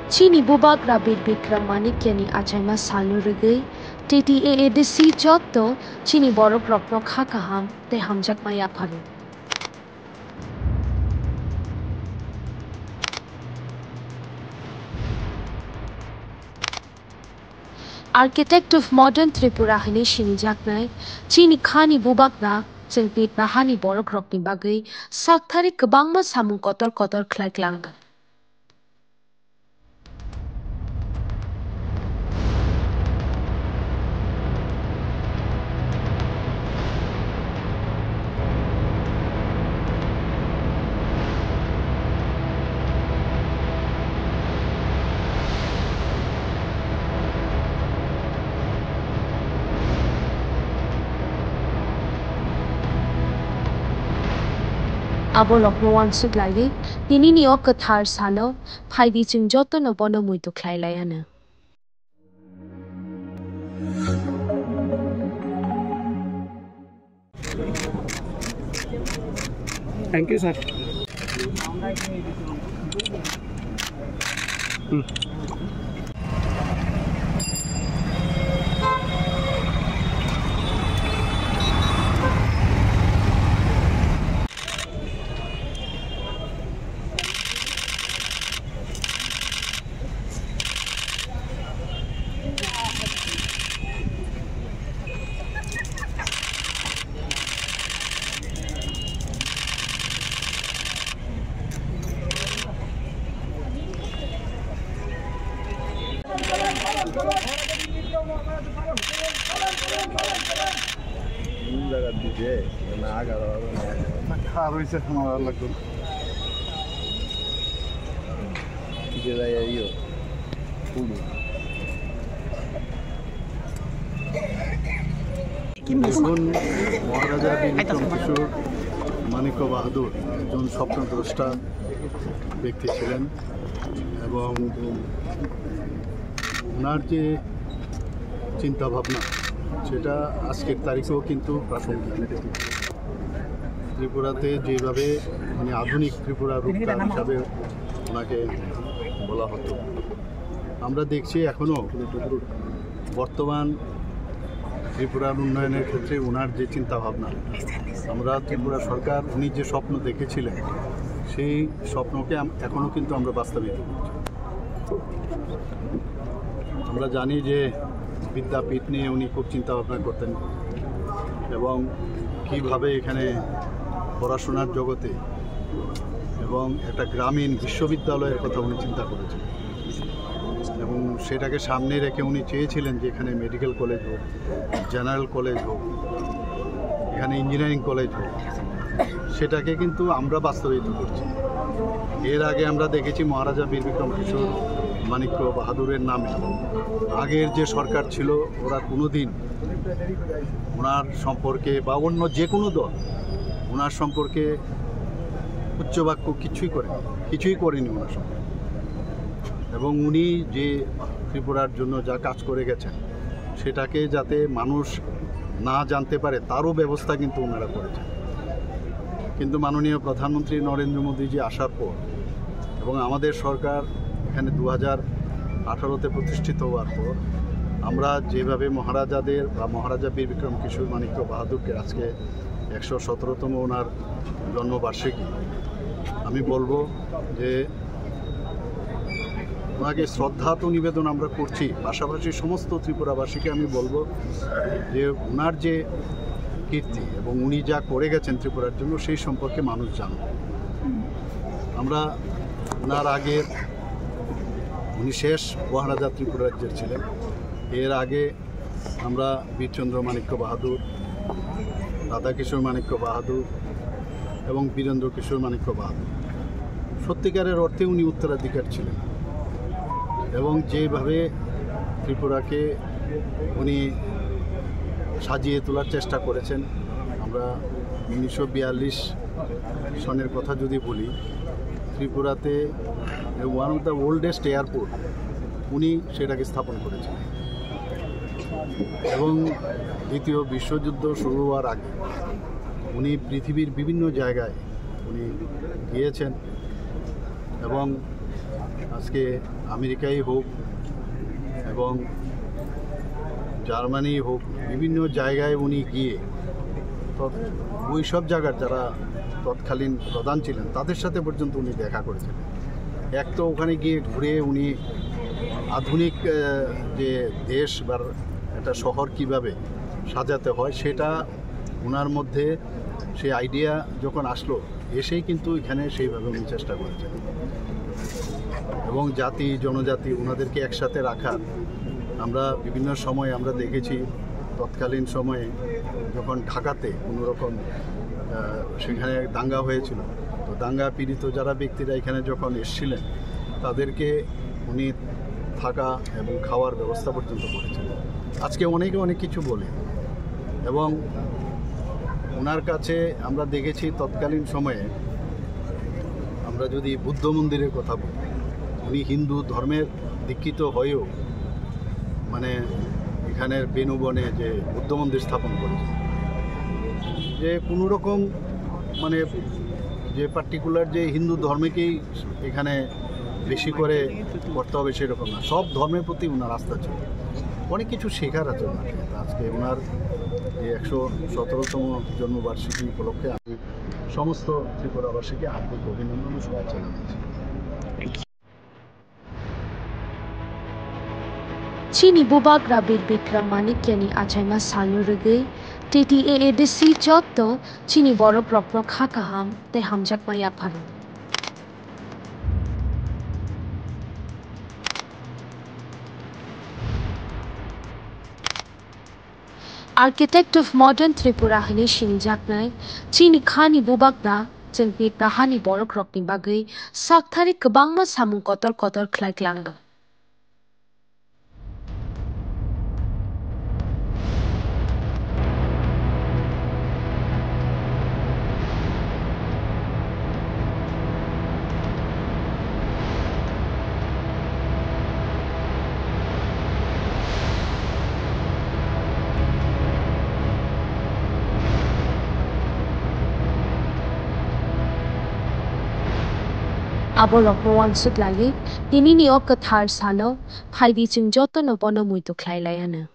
Chini bubak rabit bikram manik yani achaima salurugay TTAA de si jotto chini borok rokno khakaham te hamjak maya phalu. Architect of modern Tripura hini shini jaknai chini khani bubak na sengpit na hani borok rokni bagay sakthari kabangma samu kotor khlaiklang. Abo loknoan suglai tini ni ok kathar salo phaidi chung joto no bono muito khlailai ana. Thank you, sir. মহারাজা বীর বিক্রম কিশোর মানিক্য বাহাদুর একজন স্বপ্নদ্রষ্টা ব্যক্তি ছিলেন এবং ওনার যে চিন্তাভাবনা সেটা আজকের তারিখেও কিন্তু প্রাসঙ্গিক। ত্রিপুরাতে যেভাবে মানে আধুনিক ত্রিপুরা রূপকার হিসাবে ওনাকে বলা হতো, আমরা দেখছি এখনও বর্তমান ত্রিপুরার উন্নয়নের ক্ষেত্রে ওনার যে চিন্তাভাবনা, আমরা ত্রিপুরা সরকার উনি যে স্বপ্ন দেখেছিলেন সেই স্বপ্নকে এখনও কিন্তু আমরা বাস্তবায়িত করছি। আমরা জানি যে বিদ্যাপীঠ নিয়ে উনি খুব চিন্তাভাবনা করতেন এবং কীভাবে এখানে পড়াশোনার জগতে এবং একটা গ্রামীণ বিশ্ববিদ্যালয়ের কথা উনি চিন্তা করেছেন এবং সেটাকে সামনে রেখে উনি চেয়েছিলেন যে এখানে মেডিকেল কলেজ হোক, জেনারেল কলেজ হোক, এখানে ইঞ্জিনিয়ারিং কলেজ হোক, সেটাকে কিন্তু আমরা বাস্তবায়িত করছি। এর আগে আমরা দেখেছি মহারাজা বীর বিক্রম কিশোর মানিক্য বাহাদুরের নামে আগের যে সরকার ছিল ওরা কোনো দিন ওনার সম্পর্কে বা অন্য যে কোনো দল ওনার সম্পর্কে উচ্চবাক্য কিছুই করেনি ওনার সম্পর্কে। এবং উনি যে ত্রিপুরার জন্য যা কাজ করে গেছেন সেটাকে যাতে মানুষ না জানতে পারে তারও ব্যবস্থা কিন্তু ওনারা করেছেন। কিন্তু মাননীয় প্রধানমন্ত্রী নরেন্দ্র মোদীজি আসার পর এবং আমাদের সরকার এখানে 2018-তে প্রতিষ্ঠিত হওয়ার পর আমরা যেভাবে মহারাজাদের বা মহারাজা বীর বিক্রম কিশোর মানিক্য বাহাদুরকে আজকে 117তম ওনার জন্মবার্ষিকী, আমি বলবো যে ওনাকে শ্রদ্ধা তো নিবেদন আমরা করছি, পাশাপাশি সমস্ত ত্রিপুরাবাসীকে আমি বলবো যে ওনার যে কীর্তি এবং উনি যা করে গেছেন ত্রিপুরার জন্য সেই সম্পর্কে মানুষ জানুক। আমরা ওনার আগে উনি শেষ মহারাজা ত্রিপুরা রাজ্যের ছিলেন, এর আগে আমরা বীরচন্দ্র মানিক্য বাহাদুর, রাধাকিশোর মানিক্য বাহাদুর এবং বীরেন্দ্র কিশোর মানিক্য বাহাদুর, সত্যিকারের অর্থে উনি উত্তরাধিকার ছিলেন এবং যেভাবে ত্রিপুরাকে উনি সাজিয়ে তোলার চেষ্টা করেছেন। আমরা 1942 সনের কথা যদি বলি, ত্রিপুরাতে one of the oldest airport উনি সেটাকে স্থাপন করেছেন এবং দ্বিতীয় বিশ্বযুদ্ধ শুরু হওয়ার আগে উনি পৃথিবীর বিভিন্ন জায়গায় উনি গিয়েছেন এবং আজকে আমেরিকাই হোক এবং জার্মানি হোক, বিভিন্ন জায়গায় উনি গিয়ে ওই সব জায়গার যারা তৎকালীন প্রধান ছিলেন তাদের সাথে পর্যন্ত উনি দেখা করেছিলেন। এক তো ওখানে গিয়ে ঘুরে উনি আধুনিক যে দেশ বা একটা শহর কিভাবে সাজাতে হয় সেটা ওনার মধ্যে সেই আইডিয়া যখন আসলো, এসেই কিন্তু এখানে সেইভাবে উনি চেষ্টা করেছেন এবং জাতি জনজাতি ওনাদেরকে একসাথে রাখার। আমরা বিভিন্ন সময় আমরা দেখেছি তৎকালীন সময়ে যখন ঢাকাতে কোনোরকম সেখানে দাঙ্গা হয়েছিল, তো দাঙ্গা পীড়িত যারা ব্যক্তিরা এখানে যখন এসেছিলেন তাদেরকে উনি থাকা এবং খাওয়ার ব্যবস্থা পর্যন্ত করেছিলেন। আজকে অনেকে অনেক কিছু বলে এবং ওনার কাছে আমরা দেখেছি তৎকালীন সময়ে, আমরা যদি বুদ্ধ মন্দিরের কথা বলি, উনি হিন্দু ধর্মের দীক্ষিত হয়েও মানে এখানের বেনুবনে যে বুদ্ধ মন্দির স্থাপন করেছে, যে কোনো রকম মানে যে পার্টিকুলার যে হিন্দু ধর্মকেই এখানে বেশি করে করতে হবে সেরকম না, সব ধর্মের প্রতি ওনার আস্থা ছিল। অনেক কিছু শেখার আছে ওনার। আজকে ওনার এই 117তম জন্মবার্ষিকী উপলক্ষে আমি সমস্ত ত্রিপুরাবাসীকে হার্দিক অভিনন্দন ও শুভেচ্ছা জানাচ্ছি। Chini bubak rabir bikram manikyani achaima sanurugi TTAA desi jotto chini borok rokrok hakaham te hamjak maya pharu. Architect of modern Tripura hini shinjaknai chini khani bubakna jengpi tahani borok rokni bagai sakthari kwbangma samung kotor kotor khlaiklang. Abo lokmoan sut lagi, tini ni ok kathar salo, phalbi chung joto no bono muito khlai layana.